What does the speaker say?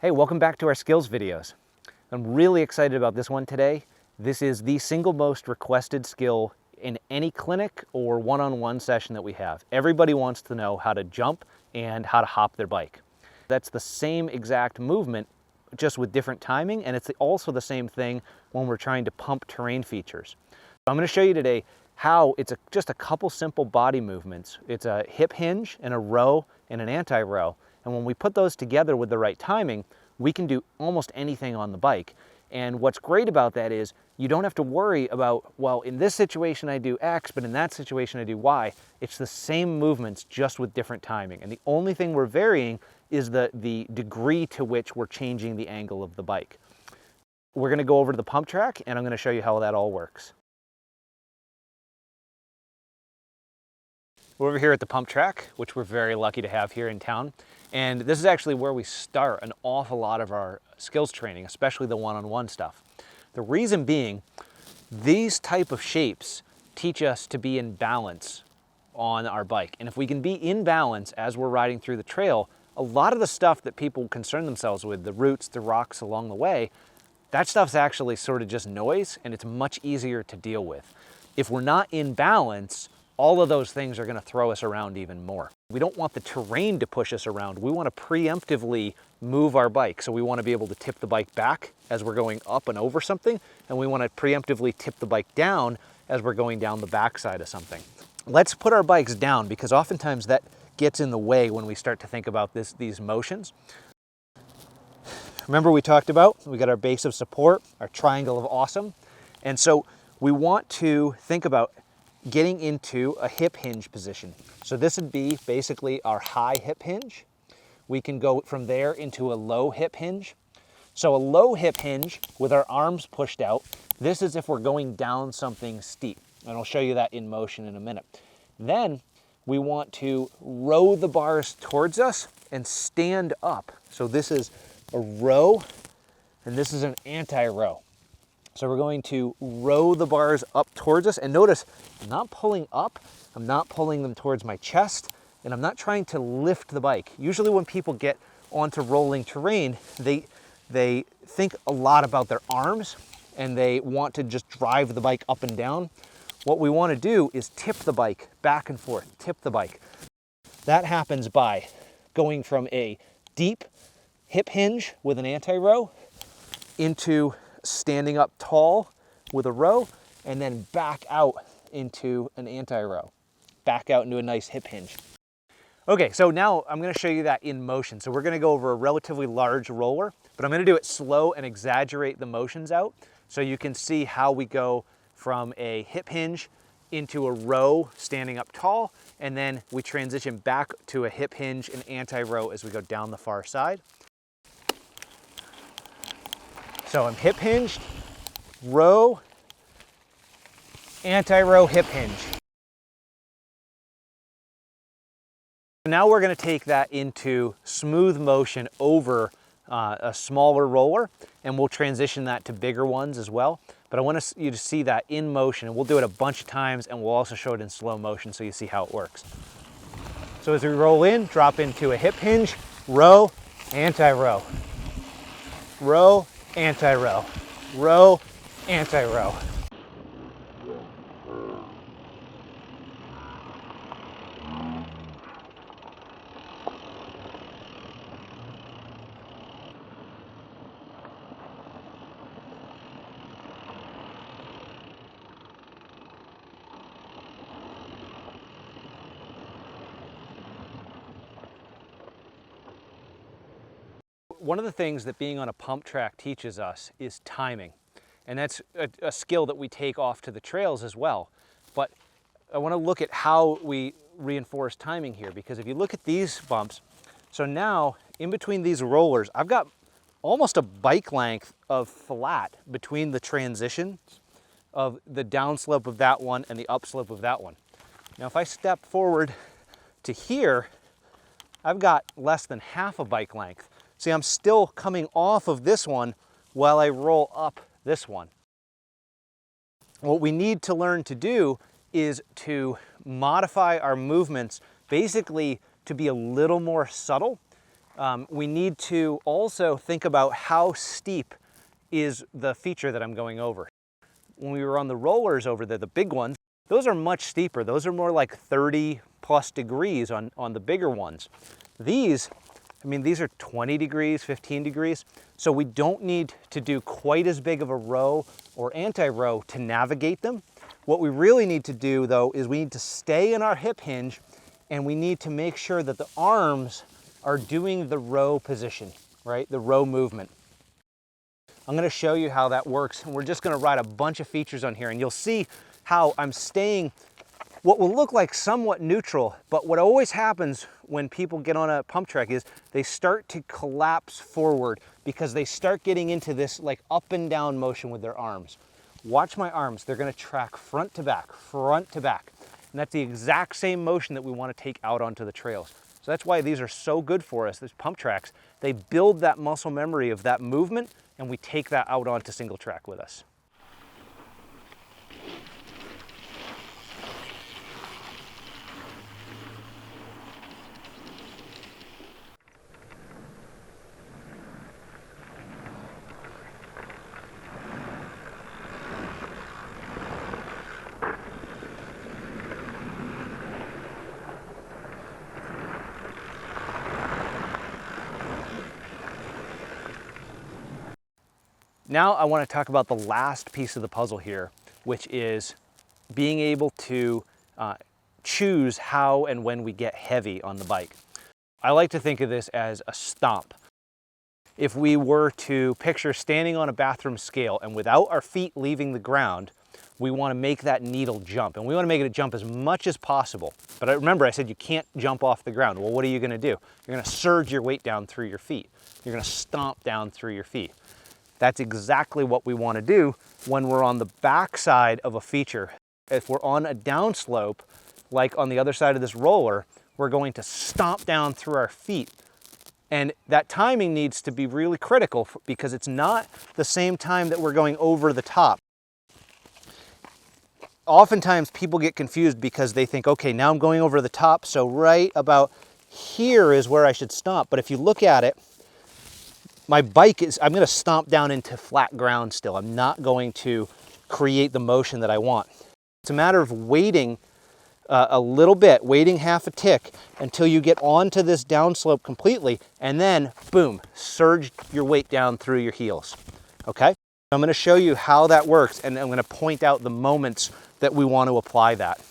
Hey, welcome back to our skills videos. I'm really excited about this one today. This is the single most requested skill in any clinic or one-on-one session that we have. Everybody wants to know how to jump and how to hop their bike. That's the same exact movement, just with different timing, and it's also the same thing when we're trying to pump terrain features. I'm going to show you today how it's just a couple simple body movements. It's a hip hinge and a row and an anti-row. And when we put those together with the right timing, we can do almost anything on the bike. And what's great about that is you don't have to worry about, well, in this situation I do X, but in that situation I do Y. It's the same movements, just with different timing. And the only thing we're varying is the degree to which we're changing the angle of the bike. We're going to go over to the pump track, and I'm going to show you how that all works. We're over here at the pump track, which we're very lucky to have here in town. And this is actually where we start an awful lot of our skills training, especially the one-on-one stuff. The reason being, these type of shapes teach us to be in balance on our bike. And if we can be in balance as we're riding through the trail, a lot of the stuff that people concern themselves with, the roots, the rocks along the way, that stuff's actually sort of just noise, and it's much easier to deal with. If we're not in balance, all of those things are going to throw us around even more. We don't want the terrain to push us around. We want to preemptively move our bike. So we want to be able to tip the bike back as we're going up and over something, and we want to preemptively tip the bike down as we're going down the backside of something. Let's put our bikes down, because oftentimes that gets in the way when we start to think about these motions. Remember, we talked about, we got our base of support, our triangle of awesome. And so we want to think about getting into a hip hinge position. So this would be basically our high hip hinge. We can go from there into a low hip hinge. So a low hip hinge with our arms pushed out, this is if we're going down something steep. And I'll show you that in motion in a minute. Then we want to row the bars towards us and stand up. So this is a row, and this is an anti-row. So we're going to row the bars up towards us, and notice I'm not pulling up, I'm not pulling them towards my chest, and I'm not trying to lift the bike. Usually when people get onto rolling terrain, they think a lot about their arms, and they want to just drive the bike up and down. What we want to do is tip the bike back and forth, tip the bike. That happens by going from a deep hip hinge with an anti-row into standing up tall with a row, and then back out into an anti-row, back out into a nice hip hinge. Okay, so now I'm going to show you that in motion. So we're going to go over a relatively large roller, but I'm going to do it slow and exaggerate the motions out so you can see how we go from a hip hinge into a row standing up tall, and then we transition back to a hip hinge and anti-row as we go down the far side. So I'm hip hinged, row, anti-row, hip hinge. Now we're going to take that into smooth motion over a smaller roller, and we'll transition that to bigger ones as well. But I want you to see that in motion, and we'll do it a bunch of times, and we'll also show it in slow motion so you see how it works. So as we roll in, drop into a hip hinge, row, anti-row, row, anti-row, row, anti-row. One of the things that being on a pump track teaches us is timing. And that's a skill that we take off to the trails as well. But I want to look at how we reinforce timing here, because if you look at these bumps, so now in between these rollers, I've got almost a bike length of flat between the transitions of the downslope of that one and the upslope of that one. Now if I step forward to here, I've got less than half a bike length. See, I'm still coming off of this one while I roll up this one. What we need to learn to do is to modify our movements basically to be a little more subtle we need to also think about how steep is the feature that I'm going over. When we were on the rollers over there, the big ones, those are much steeper. Those are more like 30 plus degrees on the bigger ones. These, I mean, these are 20 degrees, 15 degrees. So we don't need to do quite as big of a row or anti-row to navigate them. What we really need to do though, is we need to stay in our hip hinge and we need to make sure that the arms are doing the row position, right? The row movement. I'm gonna show you how that works, and we're just gonna ride a bunch of features on here, and you'll see how I'm staying what will look like somewhat neutral, but what always happens when people get on a pump track is they start to collapse forward because they start getting into this like up and down motion with their arms. Watch my arms, they're gonna track front to back, and that's the exact same motion that we wanna take out onto the trails. So that's why these are so good for us, these pump tracks. They build that muscle memory of that movement, and we take that out onto single track with us. Now I want to talk about the last piece of the puzzle here, which is being able to choose how and when we get heavy on the bike. I like to think of this as a stomp. If we were to picture standing on a bathroom scale and without our feet leaving the ground, we want to make that needle jump, and we want to make it jump as much as possible. But remember, I said you can't jump off the ground. Well, what are you going to do? You're going to surge your weight down through your feet. You're going to stomp down through your feet. That's exactly what we want to do when we're on the back side of a feature. If we're on a downslope, like on the other side of this roller, we're going to stomp down through our feet. And that timing needs to be really critical because it's not the same time that we're going over the top. Oftentimes people get confused because they think, okay, now I'm going over the top, so right about here is where I should stomp. But if you look at it, my bike is, I'm going to stomp down into flat ground still. I'm not going to create the motion that I want. It's a matter of waiting a little bit, waiting half a tick until you get onto this downslope completely, and then boom, surge your weight down through your heels. Okay? I'm going to show you how that works, and I'm going to point out the moments that we want to apply that.